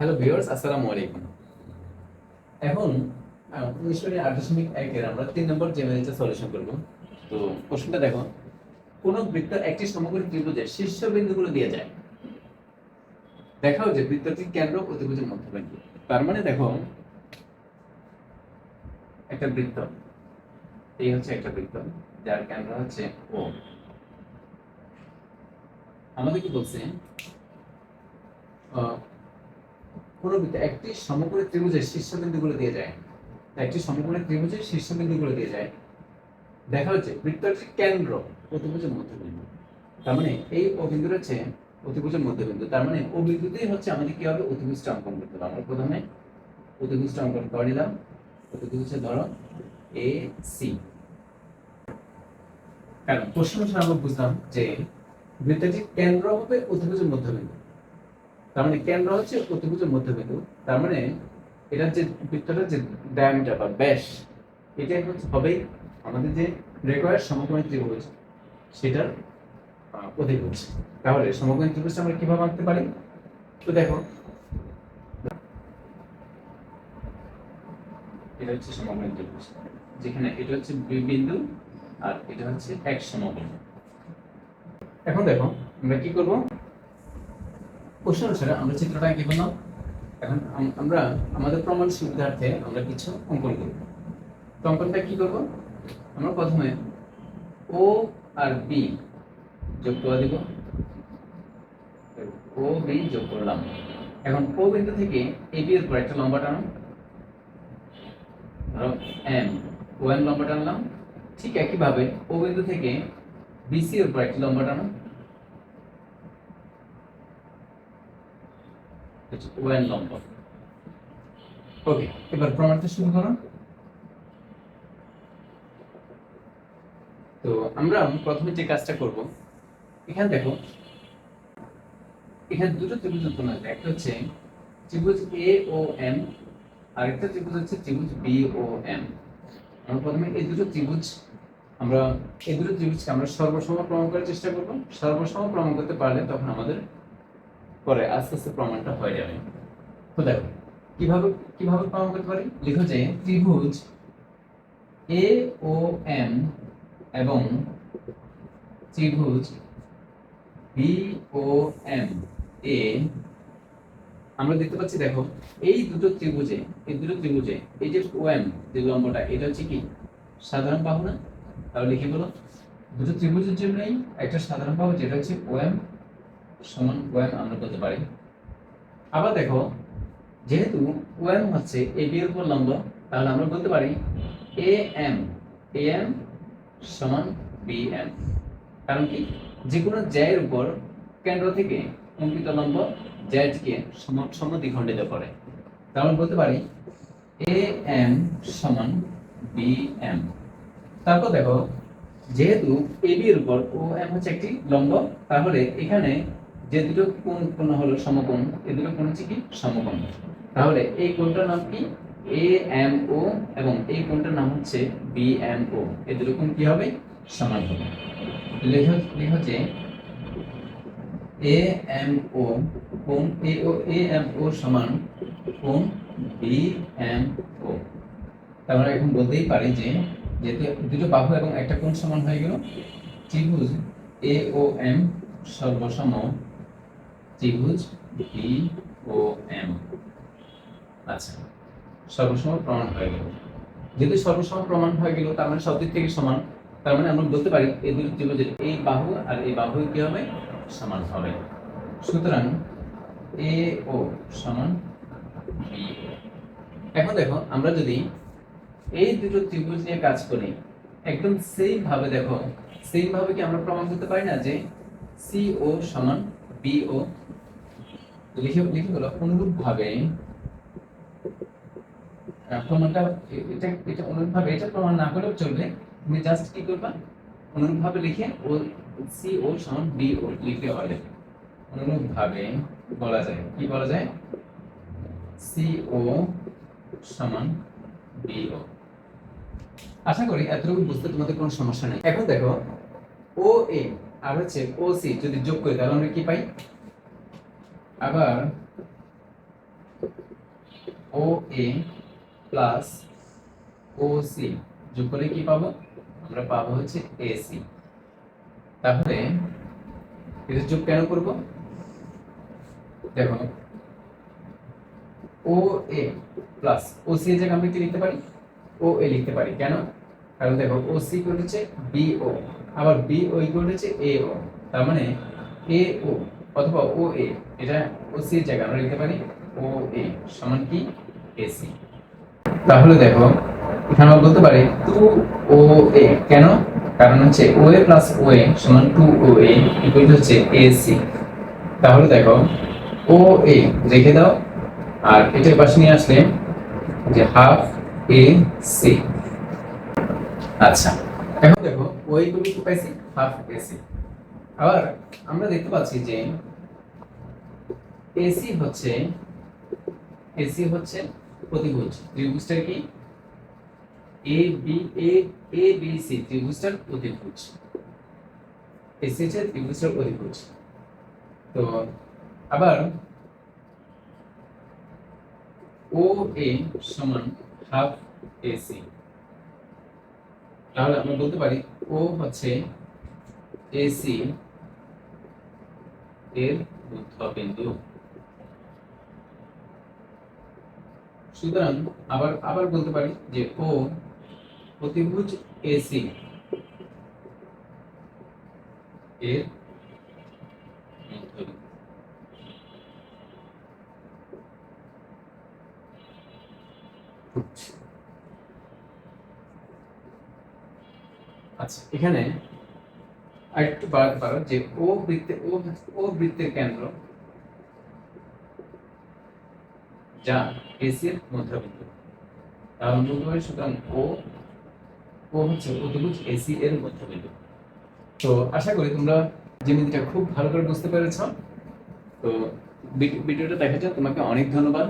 Hello viewers, আসসালামু আলাইকুম। এখন 19.8.1 এর আমরা 3 নম্বর জ্যামিতিতে সলিউশন করব। তো কোশ্চেনটা দেখো, কোন বৃত্তের একটি সমকোণী ত্রিভুজের শীর্ষবিন্দুগুলো দিয়ে যায়। দেখাও যে বৃত্তটির কেন্দ্র অতিভুজের মধ্যবিন্দু। তার মানে দেখো, একটা বৃত্ত, এই হচ্ছে একটা বৃত্ত যার কেন্দ্র হচ্ছে ও। আমাদের কি বলছে, কোন বৃত্ত একটি সমকোণী ত্রিভুজের শীর্ষবিন্দুগুলো দিয়ে যায়। একটি সমকোণী ত্রিভুজের শীর্ষবিন্দুগুলো দিয়ে যায়। দেখা হচ্ছে বৃত্তটির কেন্দ্র অতিভুজের মধ্যবিন্দু। তার মানে এই ও বিন্দুর হচ্ছে অতিভুজের মধ্যবিন্দু। তার মানে ও বিন্দুতেই হচ্ছে আমাদের কি হবে, অতিভুজটা অঙ্কন করতে হবে। আমরা প্রথমে অতিভুজটা অঙ্কন করে নিলাম। অতিভুজ হচ্ছে ধরো এ সি। কারণ প্রশ্ন অনুসারে আমরা বুঝলাম যে বৃত্তটির কেন্দ্র হবে অতিভুজের মধ্যবিন্দু। তার মানে কেন্দ্র হচ্ছে অতিভুজের মধ্যবিন্দু। তার মানে এটার যে বৃত্তটার যে ডায়ামিটার বা ব্যাস, এটাই হচ্ছে হবেই আমাদের যে রেকোয়ার সমকোণী ত্রিভুজ সেটার অধিভুজ। তাহলে সমকোণী ত্রিভুজটা আমরা কিভাবে আঁকতে পারি? তো দেখো, এটা হচ্ছে সমকোণী ত্রিভুজ, যেখানে এটা হচ্ছে বি বিন্দু আর এটা হচ্ছে এক সমকোণ। এখন দেখো আমরা কি করব, প্রশ্ন অনুসারে আমরা চিত্রটা কি করলাম। এখন আমরা আমাদের প্রমাণ সুবিধার্থে আমরা কিছু অঙ্কন করব। তো অঙ্কনটা কি করব, আমরা প্রথমে ও আর বি যোগ করে দিব। ও বি যোগ করলাম। এখন ও বিন্দু থেকে এ বি এর পর একটা লম্বা টানো, ধরো এম। ও এম লম্বা টানলাম। ঠিক একইভাবে ও বিন্দু থেকে বিসি এর উপর একটা লম্বা টানো, ও এন লম্বা। ওকে, এবার প্রমাণটা শুরু করো। তো আমরা প্রথমে যে কাজটা করব, এখানে দেখো, এখানে দুটো ত্রিভুজ উৎপন্ন হয়েছে। একটা হচ্ছে ত্রিভুজ এ ও এম, আর একটা ত্রিভুজ হচ্ছে ত্রিভুজ বি ও এম। আমরা প্রথমে এই দুটো ত্রিভুজ আমরা সর্বসম প্রমাণ করার চেষ্টা করব। সর্বসম প্রমাণ করতে পারলে তখন আমাদের পরে আস্তে আস্তে প্রমাণটা হয়ে যাবে। তো দেখো কিভাবে কিভাবে প্রমাণ করতে পারি। লিখো যে ত্রিভুজ এ ও এম এবং ত্রিভুজ বি ও এম এ আমরা দেখতে পাচ্ছি, দেখো এই দুটো ত্রিভুজে এই যে ও এম যে লম্বটা, এটা হচ্ছে কি সাধারণ বাহু না? তাহলে লিখে বলো, দুটো ত্রিভুজের জন্যই একটা সাধারণ বাহু যেটা হচ্ছে ও এম সমান ও এম আমরা বলতে পারি। আবার দেখো, যেহেতু ও এম হচ্ছে এ বি এর উপর লম্ব, তাহলে আমরা বলতে পারি এ এম সমান বি এম। কারণ কি, যে কোনো জ্যায়ের উপর কেন্দ্র থেকে অঙ্কিত লম্ব জ্যাকে সমদ্বিখণ্ডিত করে। তাহলে বলতে পারি এ এম সমান বি এম। তারপর দেখো, যেহেতু এ বি এর উপর ও এম হচ্ছে একটি লম্ব, তাহলে এখানে যে দুটো কোণ উৎপন্ন হলো সমকোণ, এই দুটো কোণ হচ্ছে কি সমকোণ। তাহলে এই কোণটার নাম কি এ এম ও, এবং এই কোণটার নাম হচ্ছে বি এম ও। এই দুটো কোণ কি হবে, সমান হবে। লেখো লেখো যে এ এম ও কোণ এ এম ও সমান কোণ বি এম ও। তাহলে এখন বলতেই পারি যে যেহেতু দুটো বাহু এবং একটা কোণ সমান হয়ে গেল, ত্রিভুজ এ ও এম সর্বসম ত্রিভুজ বি ও এম। আচ্ছা, সর্বসম প্রমাণ হয়ে গেল। যেহেতু সর্বসম প্রমাণ হয়ে গেল, তার মানে সব দিক থেকে সমান। তার মানে আমরা বলতে পারি এই দুটো ত্রিভুজের এই বাহু আর এই বাহু কি হবে, সমান হবে। সুতরাং এ ও সমান বি ও। এখন দেখো, আমরা যদি এই দুটো ত্রিভুজ নিয়ে কাজ করি, একদম সেম ভাবে দেখো, সেম ভাবে কি আমরা প্রমাণ করতে পারি না যে সি ও সমান বি ও? লিখে লিখে হলো অনুরূপ ভাবে প্রমাণটা, এটা এটা অনুরূপ ভাবে, এটা প্রমাণ না করলেও চলবে। তুমি জাস্ট কি করবা, অনুরূপ ভাবে লিখে ও সি ও সমান বি ও লিখতে হবে। অনুরূপ ভাবে বলা যায়, কি বলা যায়, সি ও সমান বি ও। আশা করি এতটুকু বুঝতে তোমাদের কোনো সমস্যা নেই। এখন দেখো, ও এ আর হচ্ছে ও সি যদি যোগ করি তাহলে আমরা কি পাই, আবার ও এ প্লাস ও সি যোগ করে কি পাবো? আমরা পাবো হচ্ছে এসি। তাহলে এদের যোগ কেন করব? দেখো ও এ প্লাস ও সি এর জায়গায় আমরা কি লিখতে পারি? ও এ লিখতে পারি। কেন? কারণ দেখো ও সি ইকুয়াল হচ্ছে বি ও, আবার বি ও ইকুয়াল হচ্ছে এ ও। তার মানে এ ও অথবা ও এ, এটা ও সি এর জায়গায় আমরা লিখতে পারি ও এ সমান কি এসি। তাহলে দেখো এখানে আমরা বলতে পারি 2 ও এ। কেন? কারণ হচ্ছে ও এ প্লাস ও এ সমান 2 ও এ ইকুয়াল হচ্ছে এসি। তাহলে দেখো ও এ রেখে দাও, আর এটার পাশে নিয়ে আসলে যে হাফ এ সি। আচ্ছা, এখন দেখো ও ইকুয়াল কি পাইছি? Half A C. আবার আমরা দেখতে পাচ্ছি যে এসি হচ্ছে প্রতিভুজ ত্রিভুজটার কি A B A B C ত্রিভুজটার প্রতিভুজ। AC হচ্ছে ত্রিভুজটার প্রতিভুজ। তো আবার ও এ সমান হাফ এসি। তাহলে আমরা বলতে পারি ও হচ্ছে এসি এর মধ্যবিন্দু। সুতরাং আবার বলতে পারি যে ও প্রতিভুজ এসি এর মধ্যবিন্দু। আচ্ছা, এখানে আরেকটু বাড়াতে পারো যে ও বৃত্তের কেন্দ্র যা এসি এর মধ্যবিন্দু। তাহলে বলতে পারি সুতরাং ও হচ্ছে প্রতিভুজ এসি এর মধ্যবিন্দু। তো আশা করি তোমরা জ্যামিতিটা খুব ভালো করে বুঝতে পেরেছো। তো ভিডিওটা দেখার জন্য তোমাকে অনেক ধন্যবাদ।